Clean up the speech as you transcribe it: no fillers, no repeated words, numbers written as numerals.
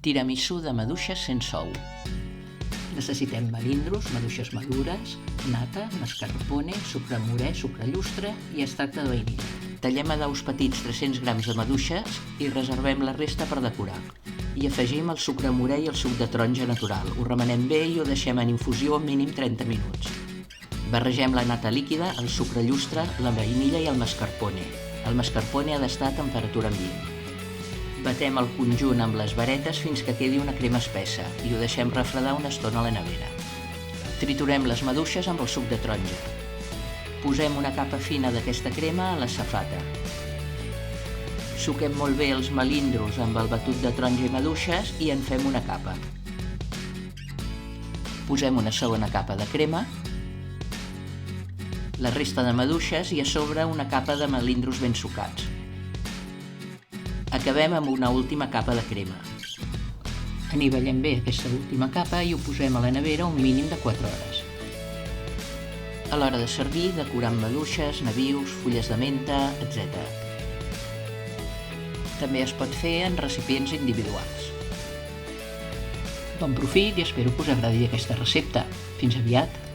Tiramisú de maduixes sense ou. Necessitem melindros, maduixes madures, nata, mascarpone, sucre morè, sucre llustre i extracte de vainilla. Tallem a daus petits 300 grams de maduixes i reservem la resta per decorar. Hi afegim el sucre morè i el suc de taronja natural. Ho remenem bé i ho deixem en infusió mínim 30 minuts. Barregem la nata líquida, el sucre llustre, la vainilla i el mascarpone. El mascarpone ha d'estar a temperatura ambient. Batem el conjunt amb les varetes fins que quedi una crema espessa i ho deixem refredar una estona a la nevera. Triturem les maduixes amb el suc de taronja. Posem una capa fina d'aquesta crema a la safata. Suquem molt bé els melindros amb el batut de taronja i maduixes i en fem una capa. Posem una segona capa de crema, la resta de maduixes i a sobre una capa de melindros ben sucats. Acabem amb una última capa de crema. Anivellem bé aquesta última capa i ho posem a la nevera un mínim de 4 hores. A l'hora de servir, decorar amb maduixes, nabius, fulles de menta, etc. També es pot fer en recipients individuals. Bon profit i espero que us agradi aquesta recepta. Fins aviat!